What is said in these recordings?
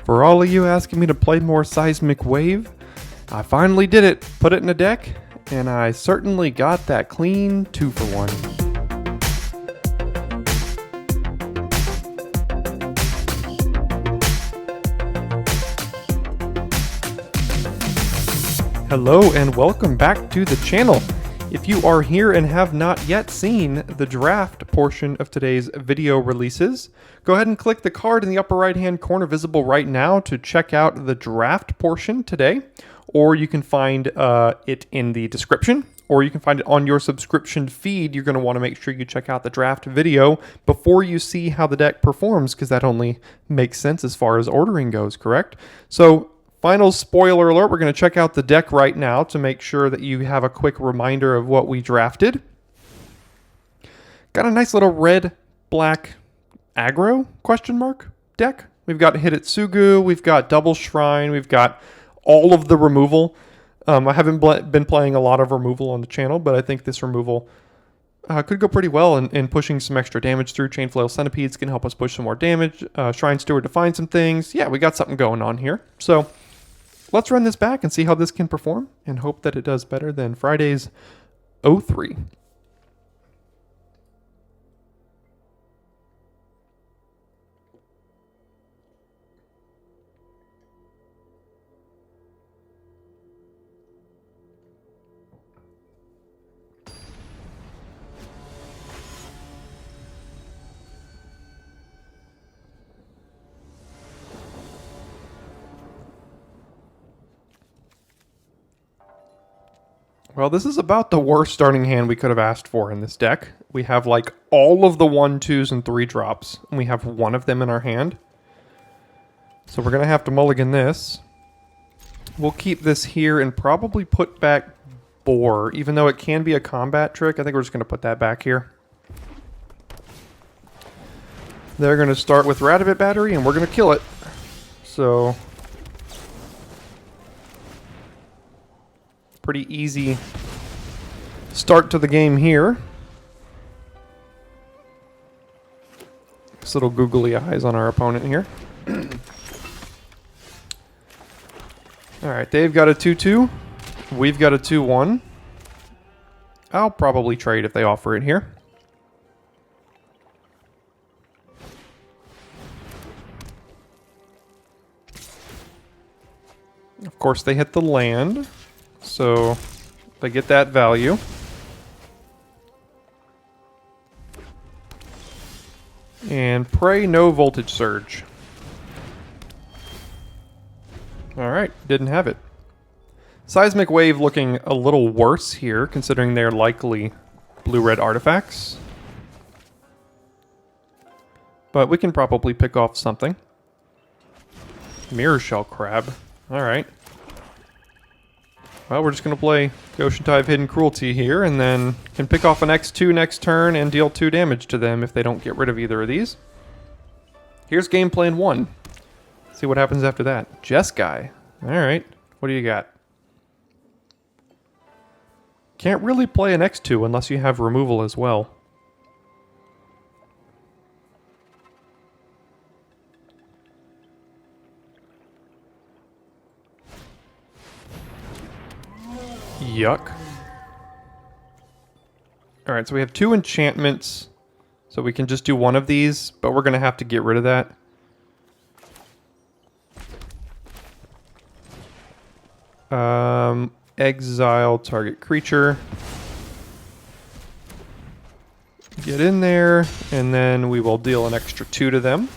For all of you asking me to play more Seismic Wave, I finally did it, put it in a deck, and I certainly got that clean 2-for-1. Hello and welcome back to the channel. If you are here and have not yet seen the draft portion of today's video releases, go ahead and click the card in the upper right hand corner visible right now to check out the draft portion today, or you can find it in the description, or you can find it on your subscription feed. You're going to want to make sure you check out the draft video before you see how the deck performs, because that only makes sense as far as ordering goes, correct? So final spoiler alert, we're going to check out the deck right now to make sure that you have a quick reminder of what we drafted. Got a nice little red-black aggro question mark deck. We've got Hidetsugu, we've got Double Shrine, we've got all of the removal. I haven't been playing a lot of removal on the channel, but I think this removal could go pretty well in pushing some extra damage through. Chain Flail Centipedes can help us push some more damage. Shrine Steward to find some things. Yeah, we got something going on here. So let's run this back and see how this can perform and hope that it does better than Friday's 03. Well, this is about the worst starting hand we could have asked for in this deck. We have like all of the 1, 2s, and 3 drops, and we have one of them in our hand. So we're going to have to mulligan this. We'll keep this here and probably put back Boar, even though it can be a combat trick. I think we're just going to put that back here. They're going to start with Rattavit Battery, and we're going to kill it. So pretty easy start to the game here. This little googly eyes on our opponent here. Alright, they've got a 2-2. We've got a 2-1. I'll probably trade if they offer it here. Of course, they hit the land. So they get that value. And pray no voltage surge. Alright, didn't have it. Seismic Wave looking a little worse here, considering they're likely blue-red artifacts. But we can probably pick off something. Mirror Shell Crab. Alright. Well, we're just going to play Goshentai of Hidden Cruelty here, and then can pick off an X2 next turn and deal 2 damage to them if they don't get rid of either of these. Here's game plan 1. See what happens after that. Jeskai. Alright, what do you got? Can't really play an X2 unless you have removal as well. Yuck. Alright, so we have 2 enchantments. So we can just do one of these, but we're going to have to get rid of that. Exile target creature. Get in there, and then we will deal an extra 2 to them.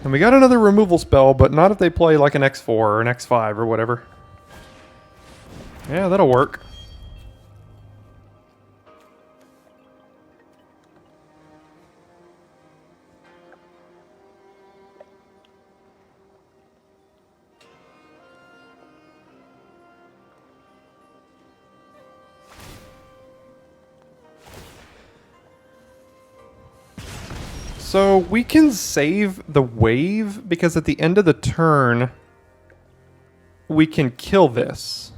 And we got another removal spell, but not if they play like an X4 or an X5 or whatever. Yeah, that'll work. So we can save the wave because at the end of the turn, we can kill this.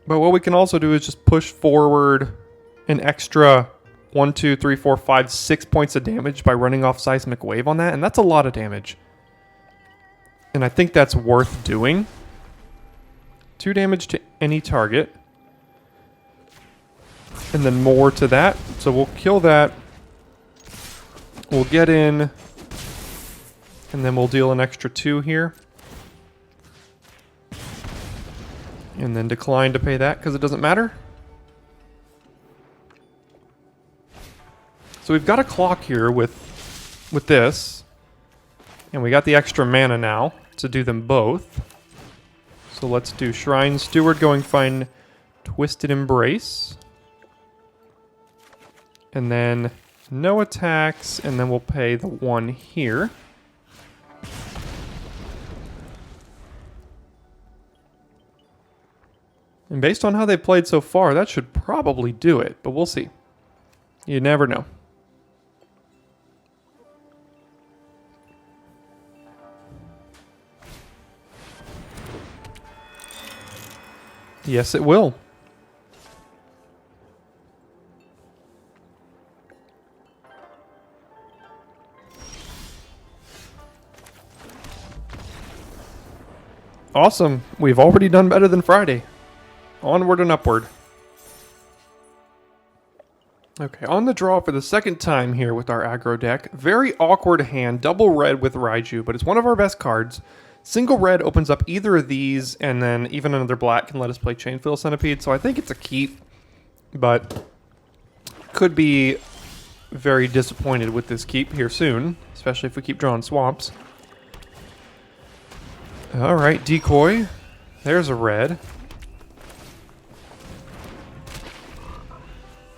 But what we can also do is just push forward an extra 1, 2, 3, 4, 5, 6 points of damage by running off Seismic Wave on that, and that's a lot of damage. And I think that's worth doing. 2 damage to any target. And then more to that. So we'll kill that. We'll get in. And then we'll deal an extra 2 here. And then decline to pay that because it doesn't matter. So we've got a clock here with this. And we got the extra mana now to do them both. So let's do Shrine Steward, going find Twisted Embrace. And then no attacks, and then we'll pay the 1 here. And based on how they played so far, that should probably do it, but we'll see. You never know. Yes, it will. Awesome. We've already done better than Friday. Onward and upward. Okay, on the draw for the second time here with our aggro deck. Very awkward hand, double red with Raiju, but it's one of our best cards. Single red opens up either of these, and then even another black can let us play Chainfill Centipede, so I think it's a keep, but could be very disappointed with this keep here soon, especially if we keep drawing swamps. Alright, Decoy. There's a red.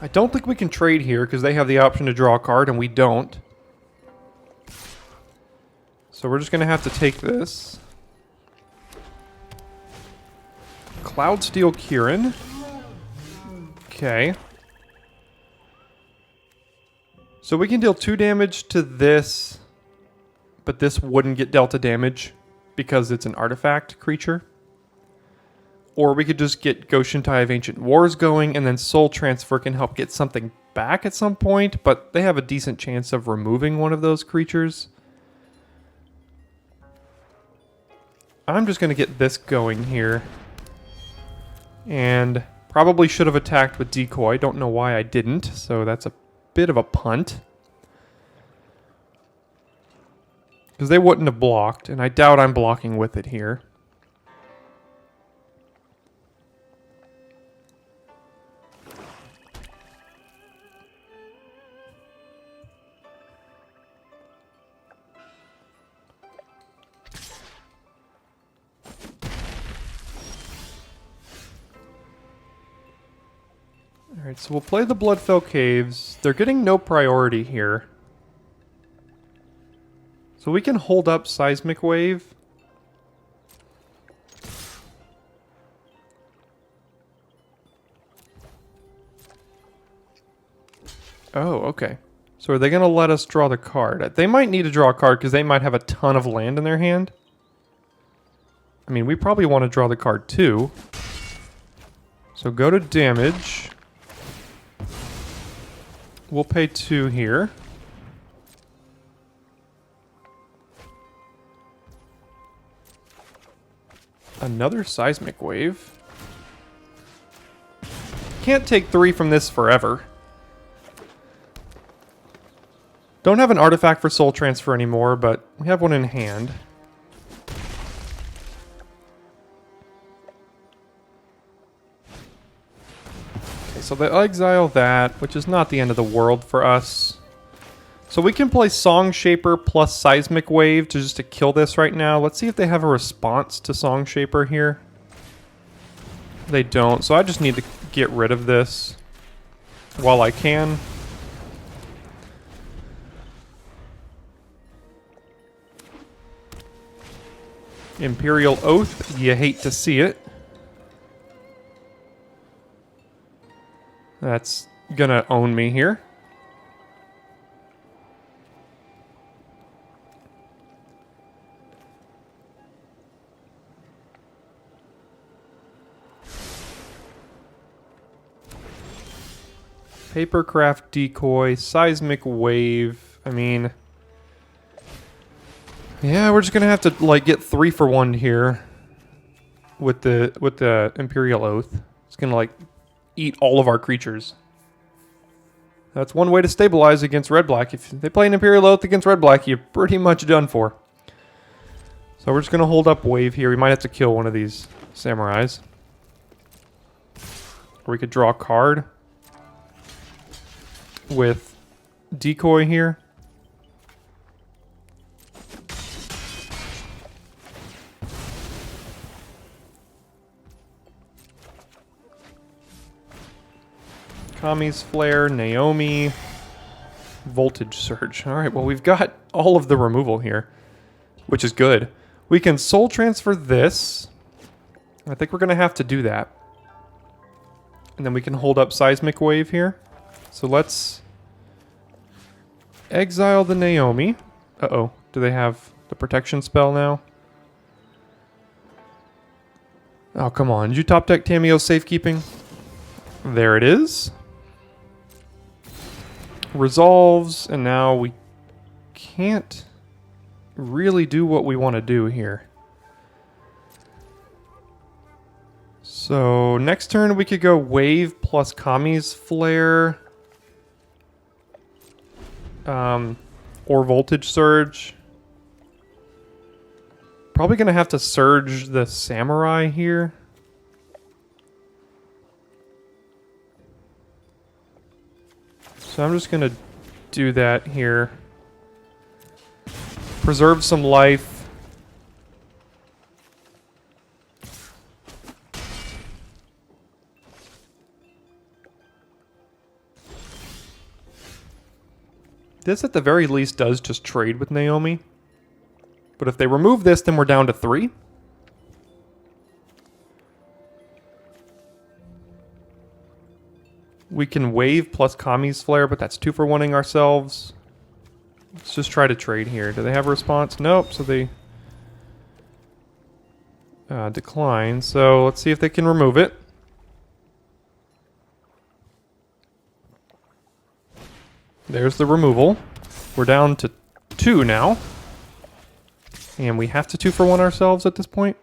I don't think we can trade here because they have the option to draw a card and we don't. So we're just going to have to take this. Cloudsteel Kieran. Okay. So we can deal 2 damage to this, but this wouldn't get delta damage because it's an artifact creature. Or we could just get Goshentai of Ancient Wars going, and then Soul Transfer can help get something back at some point, but they have a decent chance of removing one of those creatures. I'm just going to get this going here. And probably should have attacked with Decoy. Don't know why I didn't, so that's a bit of a punt. Because they wouldn't have blocked, and I doubt I'm blocking with it here. Alright, so we'll play the Bloodfell Caves. They're getting no priority here. So we can hold up Seismic Wave. Oh, okay. So are they going to let us draw the card? They might need to draw a card because they might have a ton of land in their hand. I mean, we probably want to draw the card too. So go to damage. We'll pay 2 here. Another Seismic Wave. Can't take 3 from this forever. Don't have an artifact for Soul Transfer anymore, but we have one in hand. Okay, so they exile that, which is not the end of the world for us. So we can play Song Shaper plus Seismic Wave just to kill this right now. Let's see if they have a response to Song Shaper here. They don't, so I just need to get rid of this while I can. Imperial Oath, you hate to see it. That's gonna own me here. Papercraft Decoy, Seismic Wave. I mean, yeah, we're just gonna have to like get 3 for 1 here with the Imperial Oath. It's gonna like eat all of our creatures. That's one way to stabilize against red-black. If they play an Imperial Oath against red-black, you're pretty much done for. So we're just going to hold up wave here. We might have to kill one of these samurais. Or we could draw a card with decoy here. Kami's Flare, Naomi, Voltage Surge. Alright, well we've got all of the removal here, which is good. We can soul transfer this. I think we're going to have to do that. And then we can hold up Seismic Wave here. So let's exile the Naomi. Uh-oh, do they have the protection spell now? Oh, come on. Did you top deck Tamiyo's Safekeeping? There it is. Resolves, and now we can't really do what we want to do here. So next turn we could go Wave plus Kami's Flare, or Voltage Surge. Probably gonna have to Surge the Samurai here. So I'm just going to do that here. Preserve some life. This at the very least does just trade with Naomi. But if they remove this, then we're down to 3. We can wave plus Kami's Flare, but that's 2 for 1-ing ourselves. Let's just try to trade here. Do they have a response? Nope, so they decline. So let's see if they can remove it. There's the removal. We're down to 2 now. And we have to 2 for 1 ourselves at this point.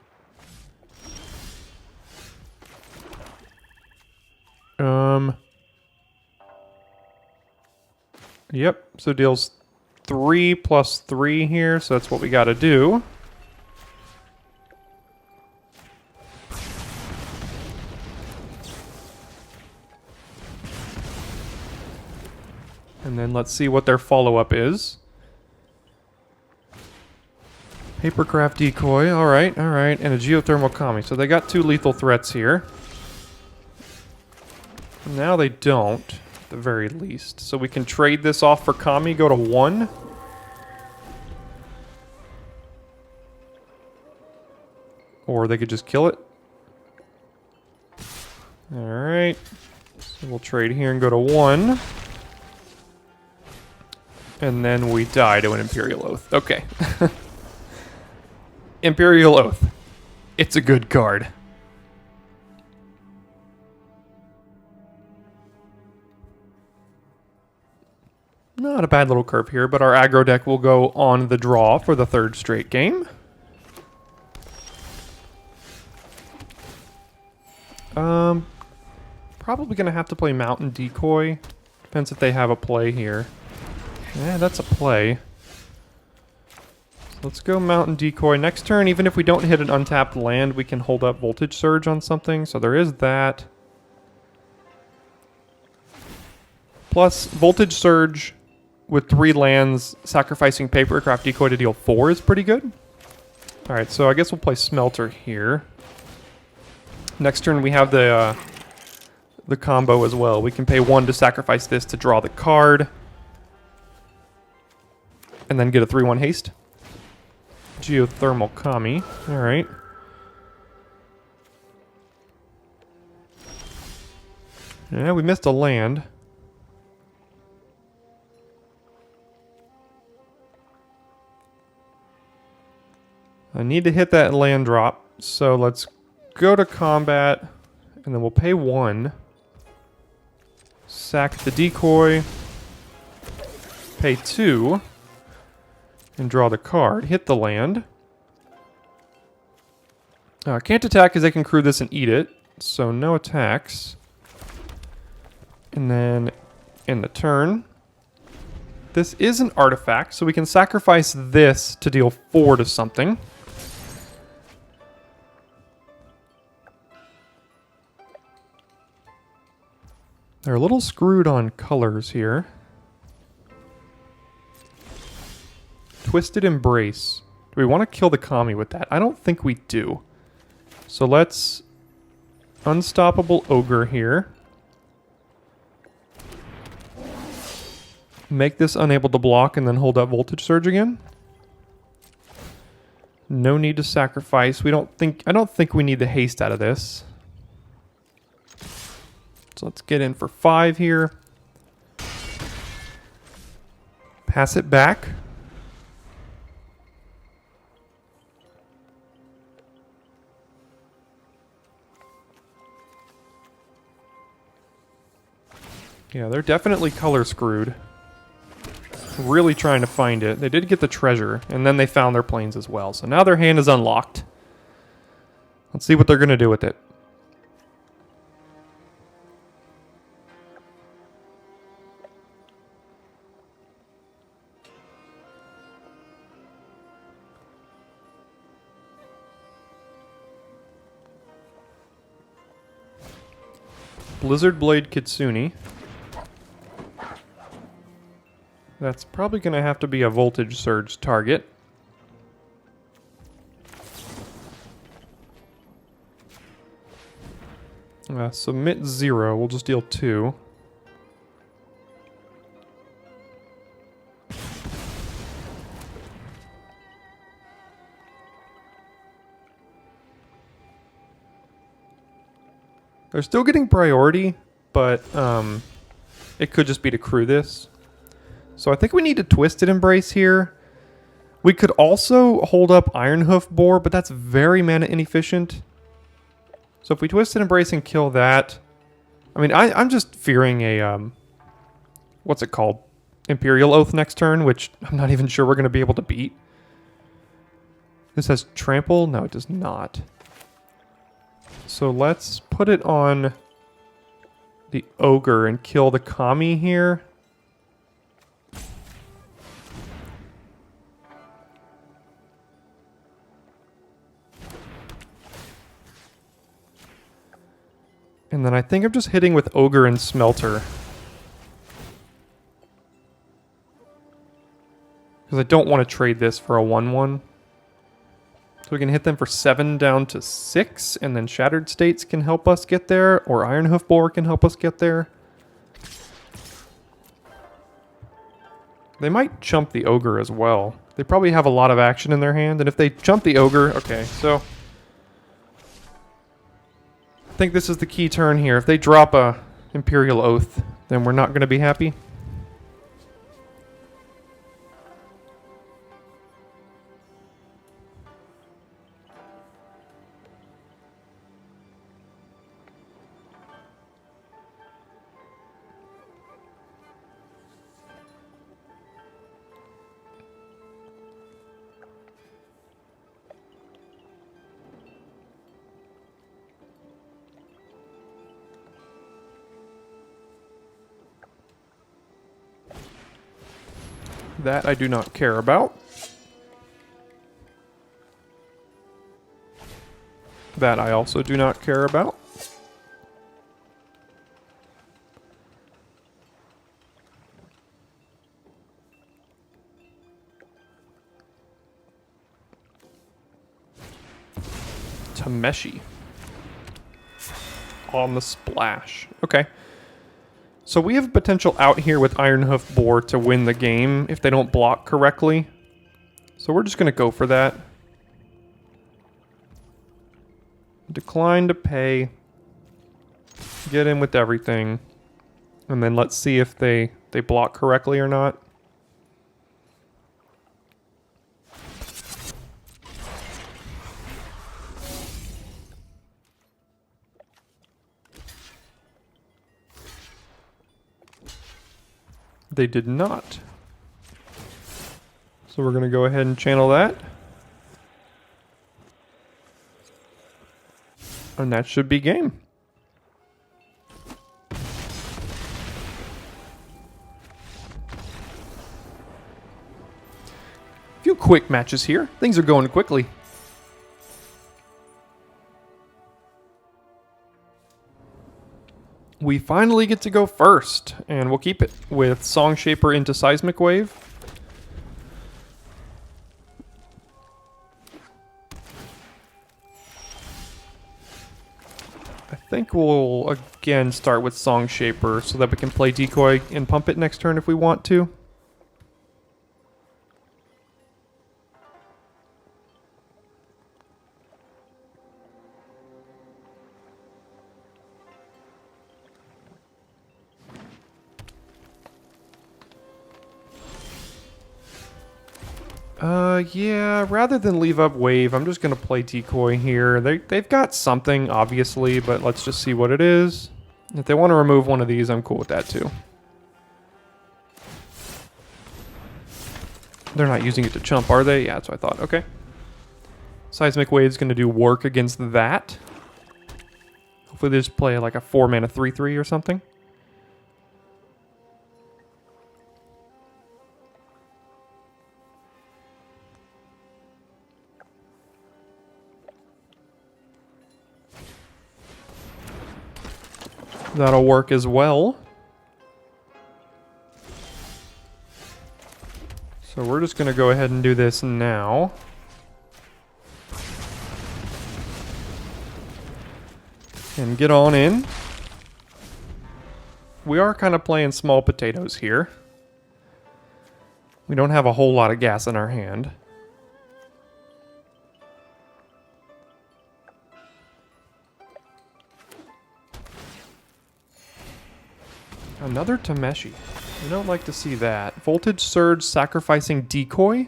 Yep, so deals 3 plus 3 here, so that's what we gotta do. And then let's see what their follow-up is. Papercraft Decoy, alright, alright, and a Geothermal Kami. So they got 2 lethal threats here. Now they don't, at the very least. So we can trade this off for Kami, go to 1. Or they could just kill it. Alright. So we'll trade here and go to 1. And then we die to an Imperial Oath. Okay. Imperial Oath. It's a good card. Not a bad little curve here, but our aggro deck will go on the draw for the 3rd straight game. Probably going to have to play Mountain Decoy. Depends if they have a play here. Yeah, that's a play. So let's go Mountain Decoy. Next turn, even if we don't hit an untapped land, we can hold up Voltage Surge on something. So there is that. Plus, Voltage Surge with 3 lands, sacrificing Papercraft Decoy to deal 4 is pretty good. Alright, so I guess we'll play Smelter here. Next turn, we have the combo as well. We can pay 1 to sacrifice this to draw the card. And then get a 3-1 haste. Geothermal Kami. Alright. Yeah, we missed a land. I need to hit that land drop. So let's go to combat. And then we'll pay 1. Sack the decoy. Pay 2. And draw the card. Hit the land. Can't attack because they can crew this and eat it. So no attacks. And then in the turn, this is an artifact, so we can sacrifice this to deal 4 to something. They're a little screwed on colors here. Twisted Embrace. Do we want to kill the Kami with that? I don't think we do. So let's Unstoppable Ogre here. Make this unable to block and then hold up Voltage Surge again. No need to sacrifice. I don't think we need the haste out of this. So let's get in for 5 here. Pass it back. Yeah, they're definitely color screwed. Really trying to find it. They did get the treasure, and then they found their planes as well. So now their hand is unlocked. Let's see what they're going to do with it. Blizzard Blade Kitsune. That's probably going to have to be a Voltage Surge target. Submit 0. We'll just deal 2. They're still getting priority, but it could just be to crew this. So I think we need to Twisted Embrace here. We could also hold up Ironhoof Boar, but that's very mana inefficient. So if we Twisted Embrace and kill that... I mean, I'm just fearing a... what's it called? Imperial Oath next turn, which I'm not even sure we're going to be able to beat. This has Trample? No, it does not. So let's put it on the Ogre and kill the Kami here. And then I think I'm just hitting with Ogre and Smelter. Because I don't want to trade this for a 1-1. So we can hit them for 7 down to 6, and then Shattered States can help us get there, or Ironhoof Boar can help us get there. They might chump the Ogre as well. They probably have a lot of action in their hand, and if they chump the Ogre... Okay, so... I think this is the key turn here. If they drop a Imperial Oath, then we're not going to be happy. That I do not care about. That I also do not care about. Tameshi. On the splash. Okay. So we have potential out here with Ironhoof Boar to win the game if they don't block correctly. So we're just going to go for that. Decline to pay. Get in with everything. And then let's see if they block correctly or not. They did not. So we're going to go ahead and channel that. And that should be game. Few quick matches here. Things are going quickly. We finally get to go first, and we'll keep it with Song Shaper into Seismic Wave. I think we'll again start with Song Shaper so that we can play Decoy and pump it next turn if we want to. Yeah, rather than leave up Wave, I'm just going to play Decoy here. They've got something, obviously, but let's just see what it is. If they want to remove one of these, I'm cool with that, too. They're not using it to chump, are they? Yeah, that's what I thought. Okay. Seismic Wave's going to do work against that. Hopefully they just play like a 4-mana 3/3 or something. That'll work as well. So we're just going to go ahead and do this now. And get on in. We are kind of playing small potatoes here. We don't have a whole lot of gas in our hand. Another Tameshi. We don't like to see that. Voltage Surge sacrificing Decoy.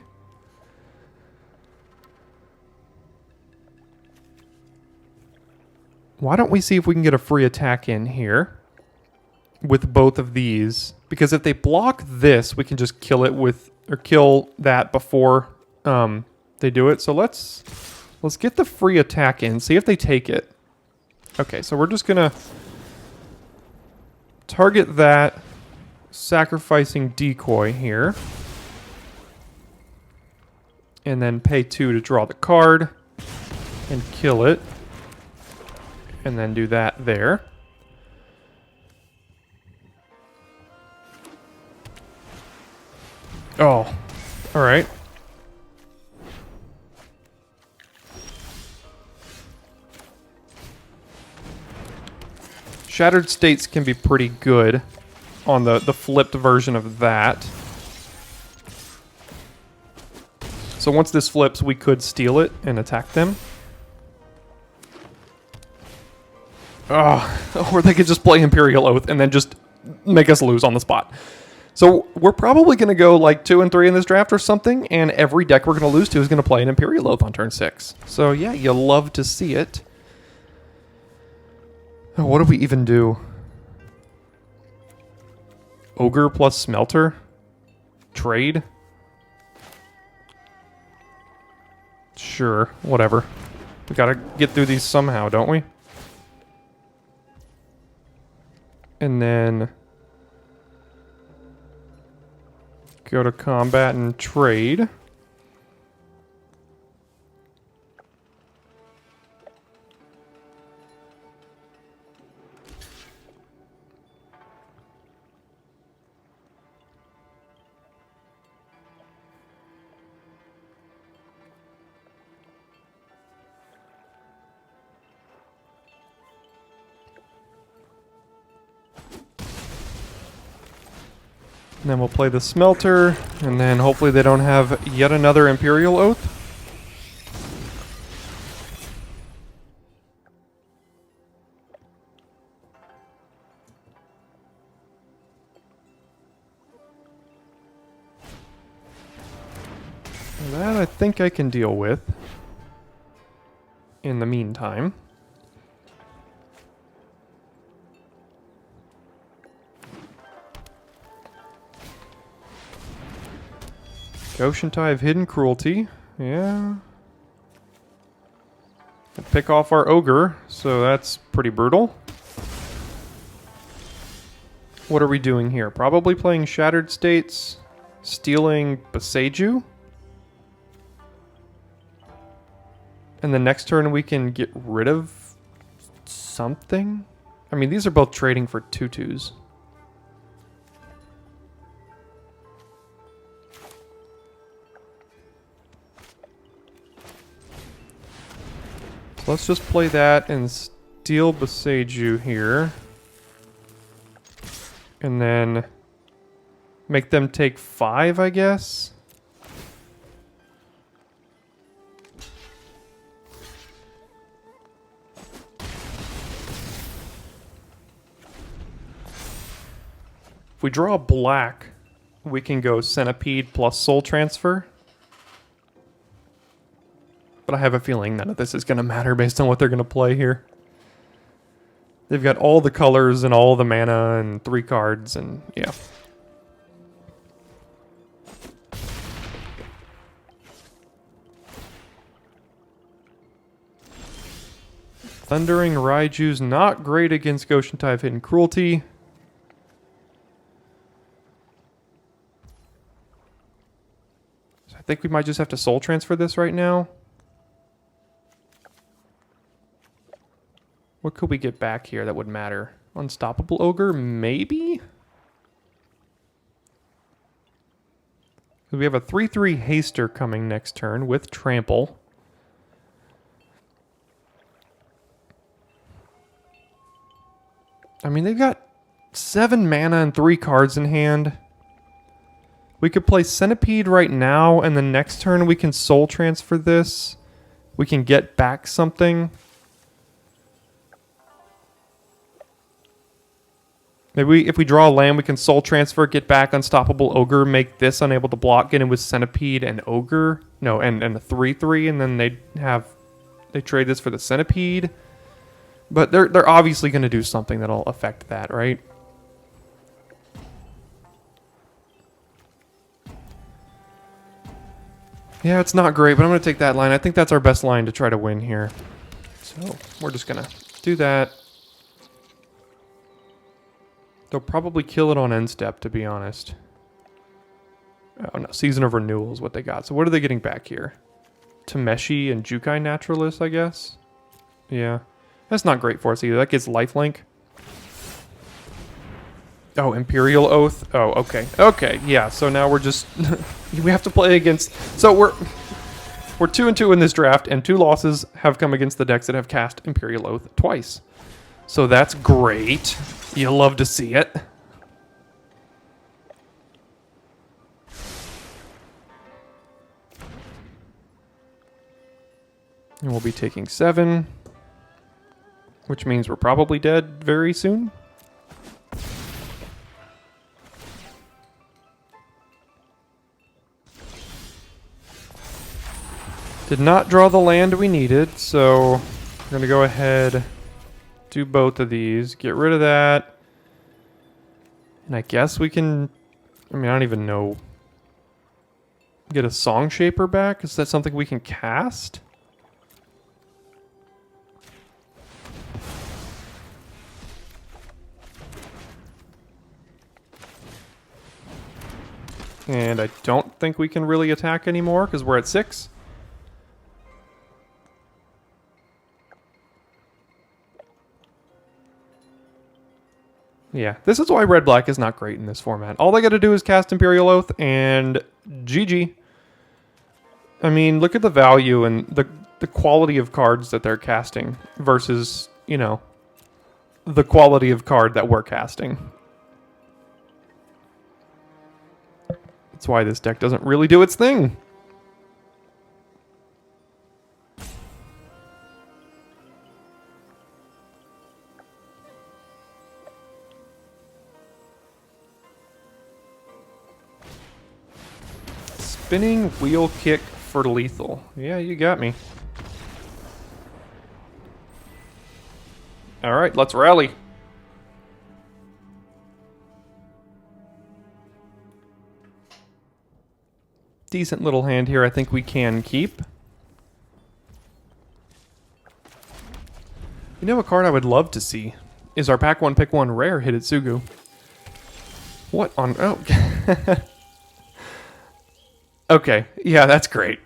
Why don't we see if we can get a free attack in here with both of these? Because if they block this, we can just kill it with, or kill that before they do it. So let's get the free attack in, see if they take it. Okay, so we're just gonna target that, sacrificing Decoy here. And then pay 2 to draw the card and kill it. And then do that there. Oh, all right. Shattered States can be pretty good on the flipped version of that. So once this flips, we could steal it and attack them. Oh, or they could just play Imperial Oath and then just make us lose on the spot. So we're probably going to go like 2 and 3 in this draft or something, and every deck we're going to lose to is going to play an Imperial Oath on turn 6. So yeah, you love to see it. What do we even do? Ogre plus Smelter? Trade? Sure, whatever. We gotta get through these somehow, don't we? And then go to combat and trade. And then we'll play the Smelter, and then hopefully they don't have yet another Imperial Oath. That I think I can deal with in the meantime. Goshentai of Hidden Cruelty. Yeah. Pick off our ogre, so that's pretty brutal. What are we doing here? Probably playing Shattered States, stealing Boseiju. And the next turn we can get rid of something? I mean, these are both trading for 2/2s. So let's just play that and steal Boseiju here. And then make them take 5, I guess. If we draw black, we can go Centipede plus Soul Transfer. But I have a feeling none of this is going to matter based on what they're going to play here. They've got all the colors and all the mana and 3 cards and yeah. Thundering Raiju's not great against Goshentai of Hidden Cruelty. So I think we might just have to Soul Transfer this right now. What could we get back here that would matter? Unstoppable Ogre, maybe? We have a 3/3 Haster coming next turn with Trample. I mean, they've got 7 mana and 3 cards in hand. We could play Centipede right now, and the next turn we can Soul Transfer this. We can get back something. Maybe if we draw a land, we can Soul Transfer, get back Unstoppable Ogre, make this unable to block, get in with Centipede and Ogre. No, and a 3/3, and then they trade this for the Centipede. But they're obviously going to do something that'll affect that, right? Yeah, it's not great, but I'm going to take that line. I think that's our best line to try to win here. So we're just going to do that. They'll probably kill it on end step, to be honest. Oh no, Season of Renewal is what they got. So what are they getting back here? Tameshi and Jukai Naturalist, I guess? Yeah. That's not great for us either. That gets lifelink. Oh, Imperial Oath. Oh, okay. Okay, yeah. So now we're just... we have to play against... So we're 2-2 in this draft, and 2 losses have come against the decks that have cast Imperial Oath twice. So that's great. You love to see it. And we'll be taking 7. Which means we're probably dead very soon. Did not draw the land we needed, so we're going to go ahead, do both of these, get rid of that. And I guess we can, I mean, I don't even know. Get a Song Shaper back? Is that something we can cast? And I don't think we can really attack anymore because we're at 6. Yeah, this is why red-black is not great in this format. All they got to do is cast Imperial Oath and GG. I mean, look at the value and the quality of cards that they're casting versus, you know, the quality of card that we're casting. That's why this deck doesn't really do its thing. Spinning Wheel Kick for lethal. Yeah, you got me. All right, let's rally. Decent little hand here I think we can keep. You know a card I would love to see is our pack 1 pick 1 rare Hitotsugu. What on... oh. Okay, yeah, that's great.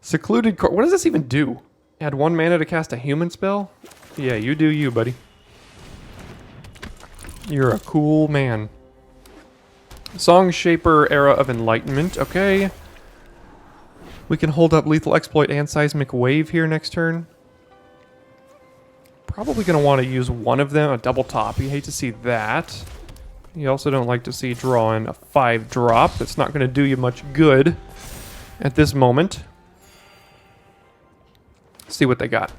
Secluded card... what does this even do? Add 1 mana to cast a human spell? Yeah, you do you, buddy. You're a cool man. Song Shaper, Era of Enlightenment. Okay. We can hold up Lethal Exploit and Seismic Wave here next turn. Probably going to want to use one of them, a double top. You hate to see that. You also don't like to see drawing a 5-drop. That's not going to do you much good at this moment. Let's see what they got.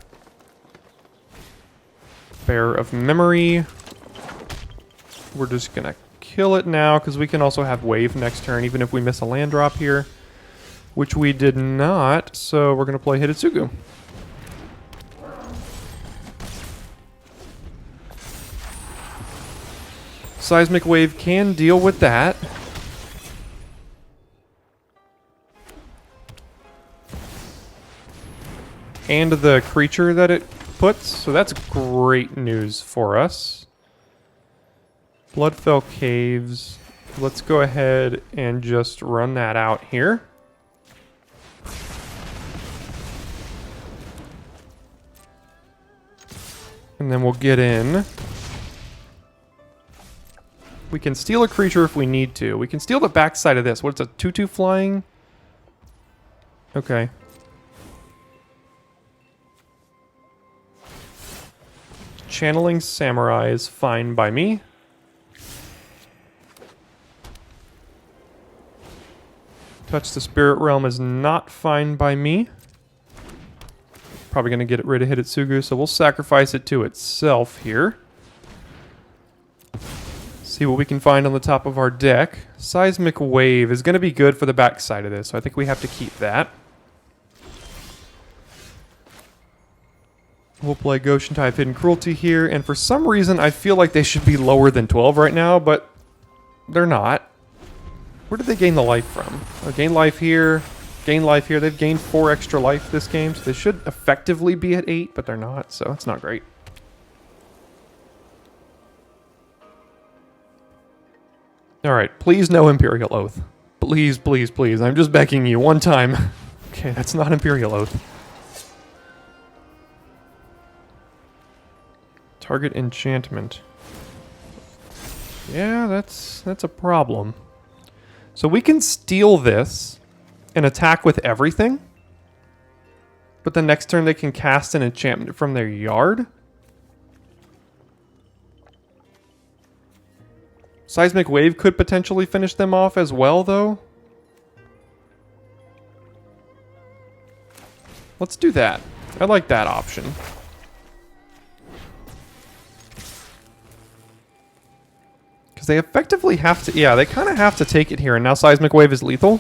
Bear of Memory. We're just going to kill it now because we can also have Wave next turn even if we miss a land drop here. Which we did not, so we're going to play Hitotsugu. Seismic Wave can deal with that. And the creature that it puts, so that's great news for us. Bloodfell Caves. Let's go ahead and just run that out here. And then we'll get in. We can steal a creature if we need to. We can steal the backside of this. What's a 2/2 flying? Okay. Channeling Samurai is fine by me. Touch the Spirit Realm is not fine by me. Probably going to get rid of Hitotsugu, so we'll sacrifice it to itself here. See what we can find on the top of our deck. Seismic Wave is going to be good for the backside of this, so I think we have to keep that. We'll play Goshen Type Hidden Cruelty here, and for some reason I feel like they should be lower than 12 right now, but they're not. Where did they gain the life from? Oh, gain life here, gain life here. They've gained 4 extra life this game, so they should effectively be at 8, but they're not, so it's not great. Alright, please no Imperial Oath. Please, please, please. I'm just begging you one time. Okay, that's not Imperial Oath. Target enchantment. Yeah, that's a problem. So we can steal this and attack with everything. But the next turn they can cast an enchantment from their yard. Seismic Wave could potentially finish them off as well, though. Let's do that. I like that option. Because they effectively have to... yeah, they kind of have to take it here. And now Seismic Wave is lethal.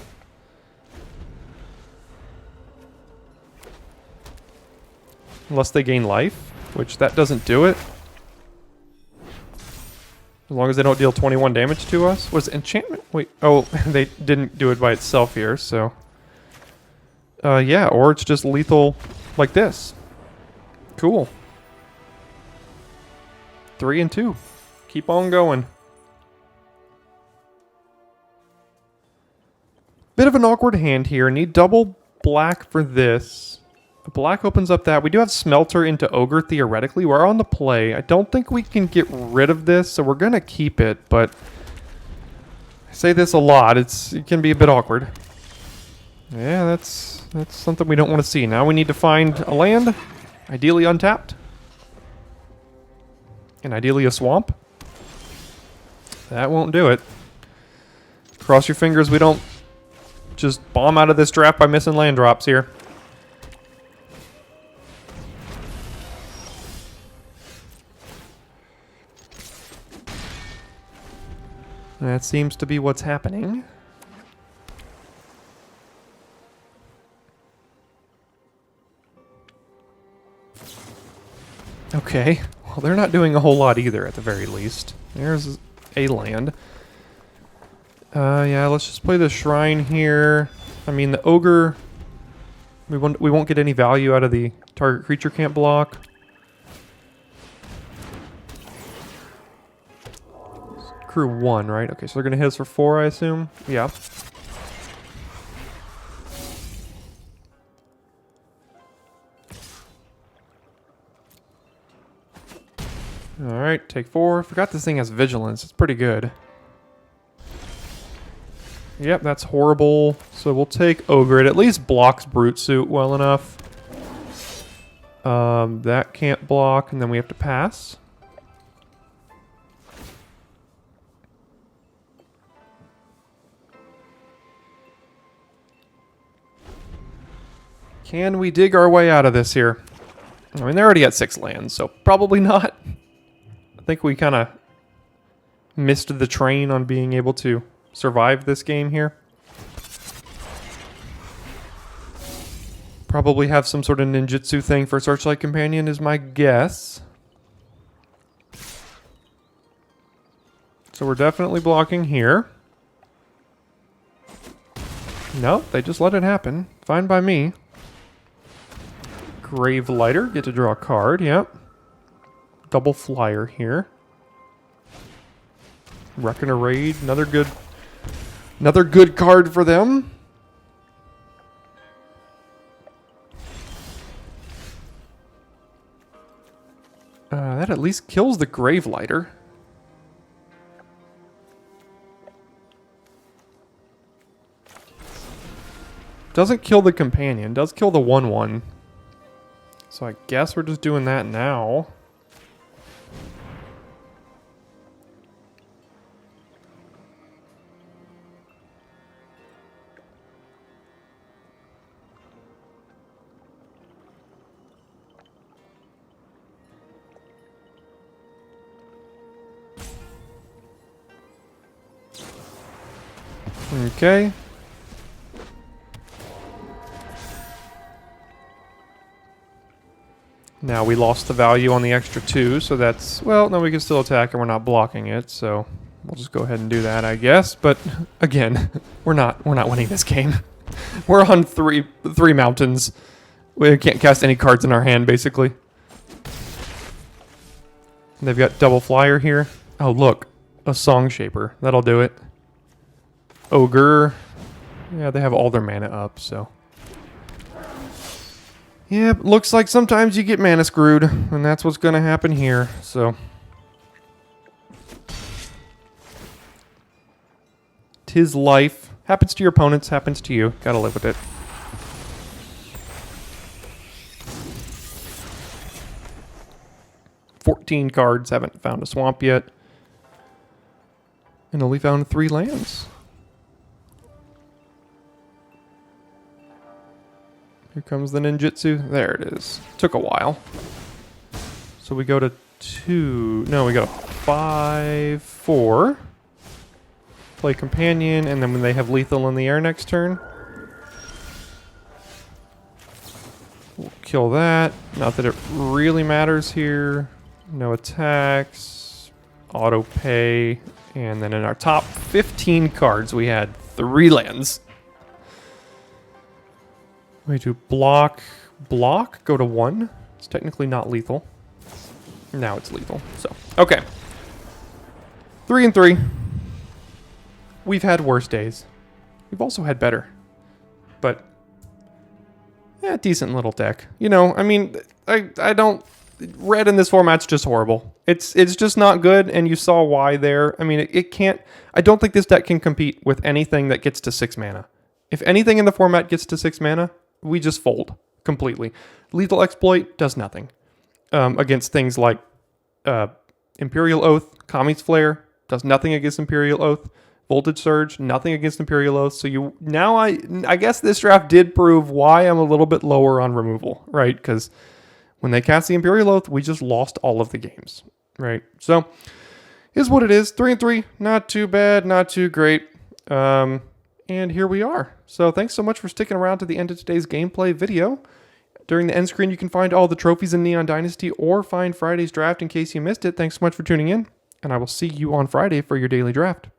Unless they gain life, which that doesn't do it. As long as they don't deal 21 damage to us. Was enchantment? Wait, oh, they didn't do it by itself here, so... yeah, or it's just lethal like this. Cool. 3 and 2. Keep on going. Bit of an awkward hand here. Need double black for this. Black opens up that. We do have Smelter into Ogre, theoretically. We're on the play. I don't think we can get rid of this, so we're going to keep it, but... I say this a lot. It can be a bit awkward. Yeah, that's something we don't want to see. Now we need to find a land, ideally untapped. And ideally a swamp. That won't do it. Cross your fingers we don't just bomb out of this draft by missing land drops here. That seems to be what's happening. Okay, well they're not doing a whole lot either at the very least. There's a land. Yeah, let's just play the Shrine here. I mean, the Ogre, we won't get any value out of the target creature can't block. Crew 1, right? Okay, so they're going to hit us for 4, I assume? Yeah. Alright, take 4. Forgot this thing has Vigilance. It's pretty good. Yep, that's horrible. So we'll take Ogre. It at least blocks Brute Suit well enough. That can't block, and then we have to pass. Can we dig our way out of this here? I mean, they're already at 6 lands, so probably not. I think we kind of missed the train on being able to survive this game here. Probably have some sort of ninjutsu thing for Searchlight Companion is my guess. So we're definitely blocking here. No, they just let it happen. Fine by me. Grave Lighter, get to draw a card, yep. Double flyer here. Reckoner Raid, another good card for them. That at least kills the Grave Lighter. Doesn't kill the companion, does kill the 1/1. So I guess we're just doing that now. Okay. Now we lost the value on the extra 2, so that's, well, no, we can still attack and we're not blocking it, so we'll just go ahead and do that, I guess. But again, we're not winning this game. We're on three mountains. We can't cast any cards in our hand, basically. And they've got double flyer here. Oh, look, a Song Shaper. That'll do it. Ogre. Yeah, they have all their mana up, so. Yep, looks like sometimes you get mana screwed, and that's what's going to happen here, so. 'Tis life. Happens to your opponents, happens to you. Gotta live with it. $14 cards, haven't found a swamp yet. And only found 3 lands. Here comes the ninjutsu. There it is. Took a while. So we go to 2. No, we go 5, 4. Play companion, and then when they have lethal in the air next turn, we'll kill that. Not that it really matters here. No attacks. Auto pay. And then in our top 15 cards, we had 3 lands. We do block, go to 1. It's technically not lethal. Now it's lethal, so. Okay. 3-3. We've had worse days. We've also had better. But, yeah, decent little deck. You know, I mean, I don't, red in this format's just horrible. It's just not good, and you saw why there. I mean, it can't, I don't think this deck can compete with anything that gets to 6 mana. If anything in the format gets to 6 mana, we just fold completely. Lethal Exploit does nothing against things like Imperial Oath, Kami's Flare does nothing against Imperial Oath, Voltage Surge, nothing against Imperial Oath. So you now I guess this draft did prove why I'm a little bit lower on removal, right? Because when they cast the Imperial Oath, we just lost all of the games, right? So is what it is. 3-3, not too bad, not too great. And here we are. So thanks so much for sticking around to the end of today's gameplay video. During the end screen, you can find all the trophies in Neon Dynasty or find Friday's draft in case you missed it. Thanks so much for tuning in, and I will see you on Friday for your daily draft.